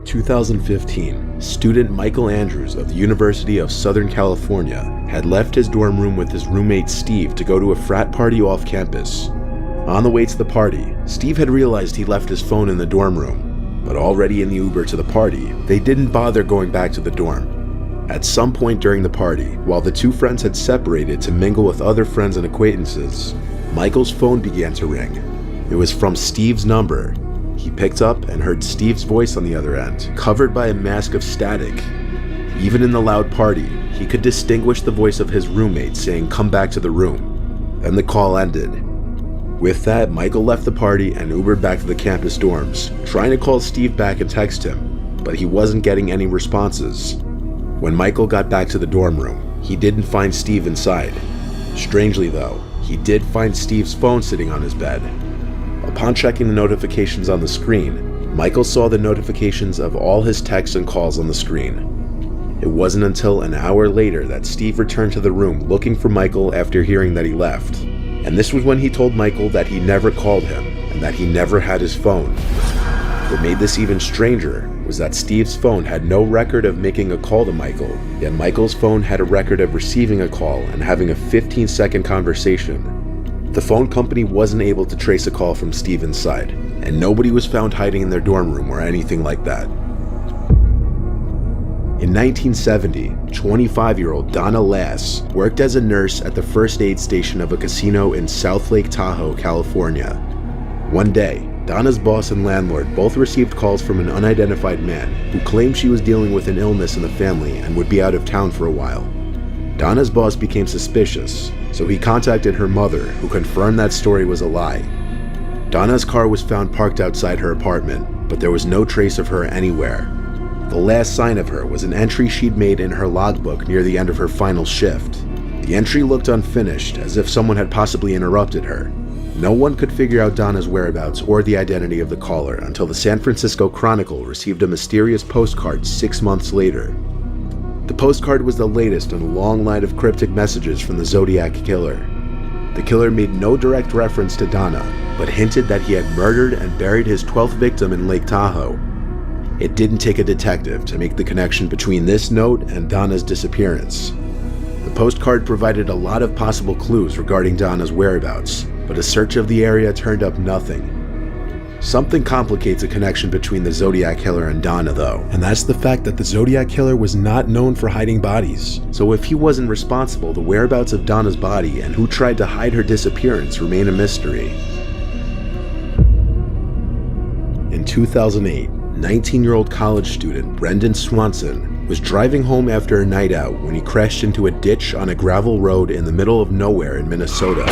2015, student Michael Andrews of the University of Southern California had left his dorm room with his roommate Steve to go to a frat party off campus. On the way to the party, Steve had realized he left his phone in the dorm room, but already in the Uber to the party, they didn't bother going back to the dorm. At some point during the party, while the two friends had separated to mingle with other friends and acquaintances, Michael's phone began to ring. It was from Steve's number. He picked up and heard Steve's voice on the other end, covered by a mask of static. Even in the loud party, he could distinguish the voice of his roommate saying, "Come back to the room." Then the call ended. With that, Michael left the party and Ubered back to the campus dorms, trying to call Steve back and text him, but he wasn't getting any responses. When Michael got back to the dorm room, he didn't find Steve inside. Strangely though, he did find Steve's phone sitting on his bed. Upon checking the notifications on the screen, Michael saw the notifications of all his texts and calls on the screen. It wasn't until an hour later that Steve returned to the room looking for Michael after hearing that he left. And this was when he told Michael that he never called him and that he never had his phone. What made this even stranger was that Steve's phone had no record of making a call to Michael, yet Michael's phone had a record of receiving a call and having a 15-second conversation. The phone company wasn't able to trace a call from Steve inside, and nobody was found hiding in their dorm room or anything like that. In 1970, 25-year-old Donna Lass worked as a nurse at the first aid station of a casino in South Lake Tahoe, California. One day, Donna's boss and landlord both received calls from an unidentified man who claimed she was dealing with an illness in the family and would be out of town for a while. Donna's boss became suspicious, so he contacted her mother, who confirmed that story was a lie. Donna's car was found parked outside her apartment, but there was no trace of her anywhere. The last sign of her was an entry she'd made in her logbook near the end of her final shift. The entry looked unfinished, as if someone had possibly interrupted her. No one could figure out Donna's whereabouts or the identity of the caller until the San Francisco Chronicle received a mysterious postcard 6 months later. The postcard was the latest in a long line of cryptic messages from the Zodiac Killer. The killer made no direct reference to Donna, but hinted that he had murdered and buried his 12th victim in Lake Tahoe. It didn't take a detective to make the connection between this note and Donna's disappearance. The postcard provided a lot of possible clues regarding Donna's whereabouts, but a search of the area turned up nothing. Something complicates a connection between the Zodiac Killer and Donna though, and that's the fact that the Zodiac Killer was not known for hiding bodies. So if he wasn't responsible, the whereabouts of Donna's body and who tried to hide her disappearance remain a mystery. In 2008, 19-year-old college student Brendan Swanson was driving home after a night out when he crashed into a ditch on a gravel road in the middle of nowhere in Minnesota.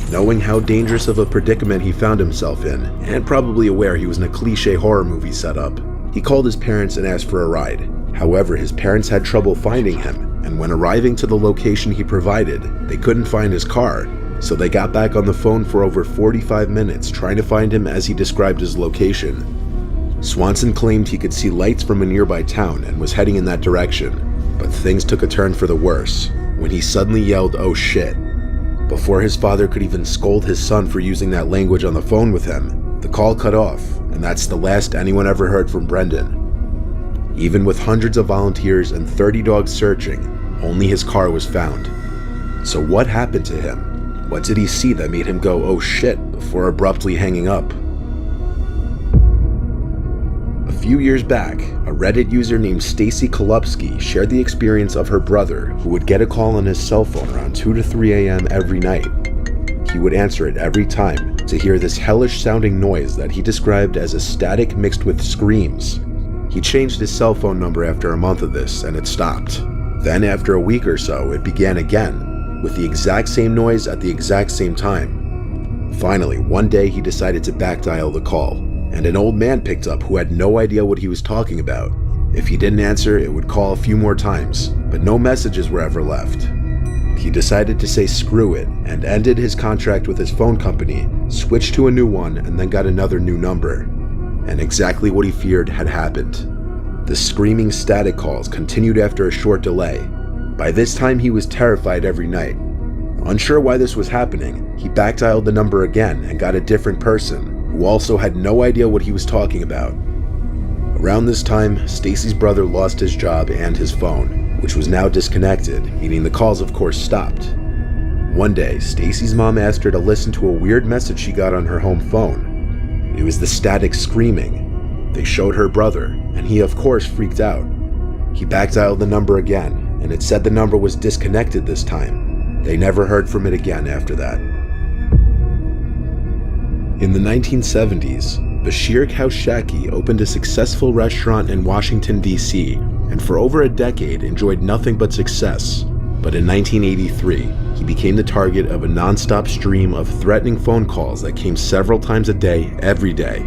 Knowing how dangerous of a predicament he found himself in, and probably aware he was in a cliché horror movie setup, he called his parents and asked for a ride. However, his parents had trouble finding him, and when arriving to the location he provided, they couldn't find his car, so they got back on the phone for over 45 minutes trying to find him as he described his location. Swanson claimed he could see lights from a nearby town and was heading in that direction, but things took a turn for the worse when he suddenly yelled, "Oh shit." Before his father could even scold his son for using that language on the phone with him, the call cut off, and that's the last anyone ever heard from Brendan. Even with hundreds of volunteers and 30 dogs searching, only his car was found. So what happened to him? What did he see that made him go, "Oh shit," before abruptly hanging up? A few years back, a Reddit user named Stacy Kolupski shared the experience of her brother who would get a call on his cell phone around 2 to 3 a.m. every night. He would answer it every time to hear this hellish sounding noise that he described as a static mixed with screams. He changed his cell phone number after a month of this and it stopped. Then after a week or so, it began again, with the exact same noise at the exact same time. Finally, one day he decided to backdial the call, and an old man picked up who had no idea what he was talking about. If he didn't answer, it would call a few more times, but no messages were ever left. He decided to say screw it and ended his contract with his phone company, switched to a new one, and then got another new number. And exactly what he feared had happened. The screaming static calls continued after a short delay. By this time, he was terrified every night. Unsure why this was happening, he backdialed the number again and got a different person, who also had no idea what he was talking about. Around this time, Stacy's brother lost his job and his phone, which was now disconnected, meaning the calls of course stopped. One day, Stacy's mom asked her to listen to a weird message she got on her home phone. It was the static screaming. They showed her brother, and he of course freaked out. He backdialed the number again, and it said the number was disconnected this time. They never heard from it again after that. In the 1970s, Bashir Kaushaki opened a successful restaurant in Washington, D.C., and for over a decade enjoyed nothing but success. But in 1983, he became the target of a non-stop stream of threatening phone calls that came several times a day, every day.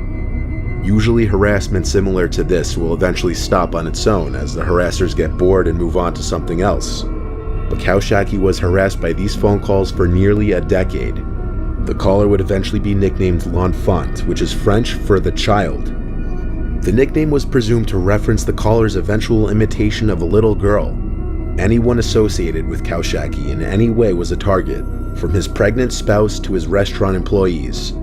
Usually harassment similar to this will eventually stop on its own as the harassers get bored and move on to something else. But Kaushaki was harassed by these phone calls for nearly a decade. The caller would eventually be nicknamed L'Enfant, which is French for the child. The nickname was presumed to reference the caller's eventual imitation of a little girl. Anyone associated with Kaushaki in any way was a target, from his pregnant spouse to his restaurant employees.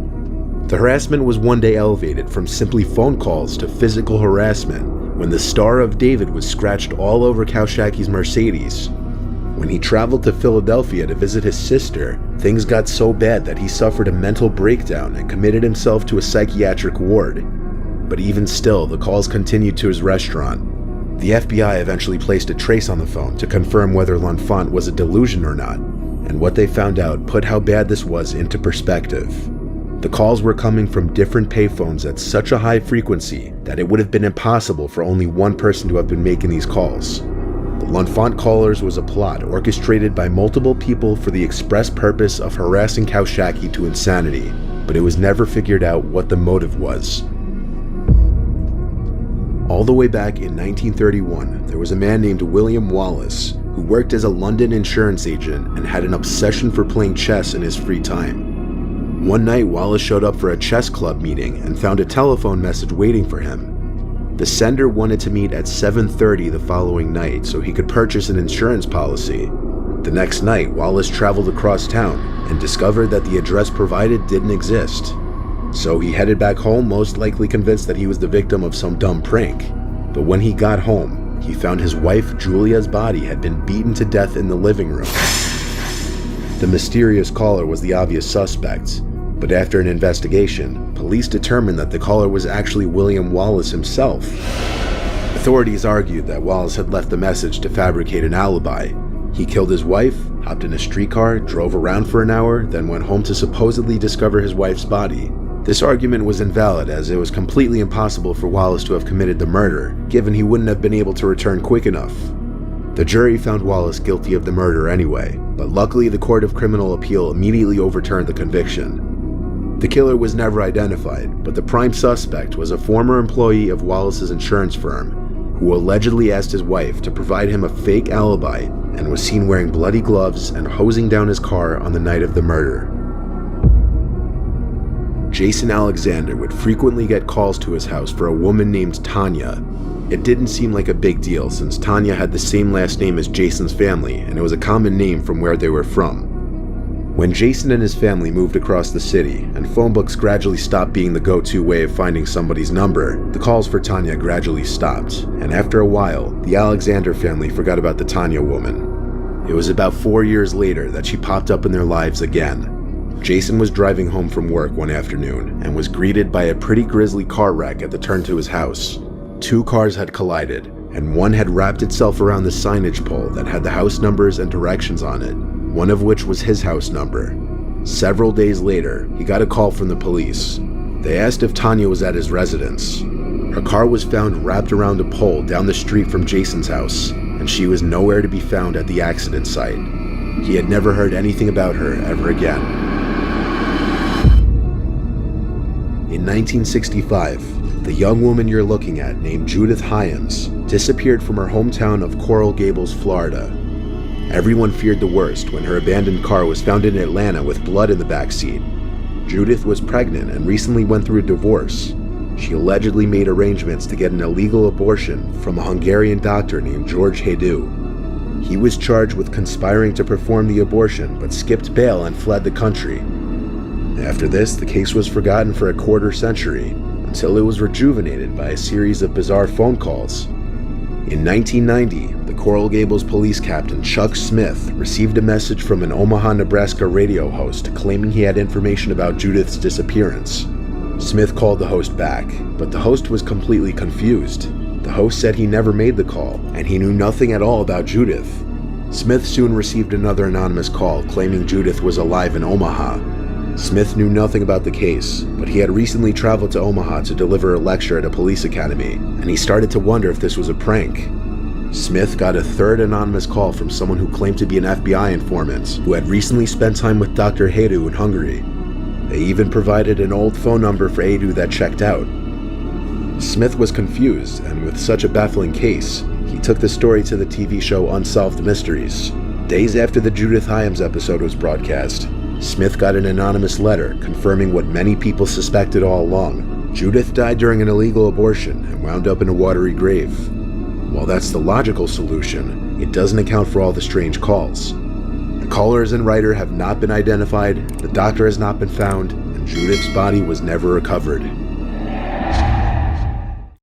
The harassment was one day elevated from simply phone calls to physical harassment when the Star of David was scratched all over Kaushaki's Mercedes. When he traveled to Philadelphia to visit his sister, things got so bad that he suffered a mental breakdown and committed himself to a psychiatric ward. But even still, the calls continued to his restaurant. The FBI eventually placed a trace on the phone to confirm whether L'Enfant was a delusion or not, and what they found out put how bad this was into perspective. The calls were coming from different payphones at such a high frequency that it would have been impossible for only one person to have been making these calls. The L'Enfant callers was a plot orchestrated by multiple people for the express purpose of harassing Kaushaki to insanity, but it was never figured out what the motive was. All the way back in 1931, there was a man named William Wallace who worked as a London insurance agent and had an obsession for playing chess in his free time. One night, Wallace showed up for a chess club meeting and found a telephone message waiting for him. The sender wanted to meet at 7:30 the following night so he could purchase an insurance policy. The next night, Wallace traveled across town and discovered that the address provided didn't exist. So he headed back home, most likely convinced that he was the victim of some dumb prank. But when he got home, he found his wife Julia's body had been beaten to death in the living room. The mysterious caller was the obvious suspect, but after an investigation, police determined that the caller was actually William Wallace himself. Authorities argued that Wallace had left the message to fabricate an alibi. He killed his wife, hopped in a streetcar, drove around for an hour, then went home to supposedly discover his wife's body. This argument was invalid as it was completely impossible for Wallace to have committed the murder, given he wouldn't have been able to return quick enough. The jury found Wallace guilty of the murder anyway, but luckily the Court of Criminal Appeal immediately overturned the conviction. The killer was never identified, but the prime suspect was a former employee of Wallace's insurance firm, who allegedly asked his wife to provide him a fake alibi and was seen wearing bloody gloves and hosing down his car on the night of the murder. Jason Alexander would frequently get calls to his house for a woman named Tanya. It didn't seem like a big deal since Tanya had the same last name as Jason's family, and it was a common name from where they were from. When Jason and his family moved across the city, and phone books gradually stopped being the go-to way of finding somebody's number, the calls for Tanya gradually stopped, and after a while, the Alexander family forgot about the Tanya woman. It was about 4 years later that she popped up in their lives again. Jason was driving home from work one afternoon, and was greeted by a pretty grisly car wreck at the turn to his house. 2 cars had collided, and one had wrapped itself around the signage pole that had the house numbers and directions on it, one of which was his house number. Several days later, he got a call from the police. They asked if Tanya was at his residence. Her car was found wrapped around a pole down the street from Jason's house, and she was nowhere to be found at the accident site. He had never heard anything about her ever again. In 1965, the young woman you're looking at, named Judith Hyams, disappeared from her hometown of Coral Gables, Florida. Everyone feared the worst when her abandoned car was found in Atlanta with blood in the backseat. Judith was pregnant and recently went through a divorce. She allegedly made arrangements to get an illegal abortion from a Hungarian doctor named George Hajdu. He was charged with conspiring to perform the abortion but skipped bail and fled the country. After this, the case was forgotten for a quarter century, until it was rejuvenated by a series of bizarre phone calls. In 1990, the Coral Gables police captain Chuck Smith received a message from an Omaha, Nebraska radio host claiming he had information about Judith's disappearance. Smith called the host back, but the host was completely confused. The host said he never made the call, and he knew nothing at all about Judith. Smith soon received another anonymous call claiming Judith was alive in Omaha. Smith knew nothing about the case, but he had recently traveled to Omaha to deliver a lecture at a police academy, and he started to wonder if this was a prank. Smith got a third anonymous call from someone who claimed to be an FBI informant who had recently spent time with Dr. Hedu in Hungary. They even provided an old phone number for Hedu that checked out. Smith was confused, and with such a baffling case, he took the story to the TV show Unsolved Mysteries. Days after the Judith Hyams episode was broadcast, Smith got an anonymous letter confirming what many people suspected all along. Judith died during an illegal abortion and wound up in a watery grave. While that's the logical solution, it doesn't account for all the strange calls. The callers and writer have not been identified, the doctor has not been found, and Judith's body was never recovered.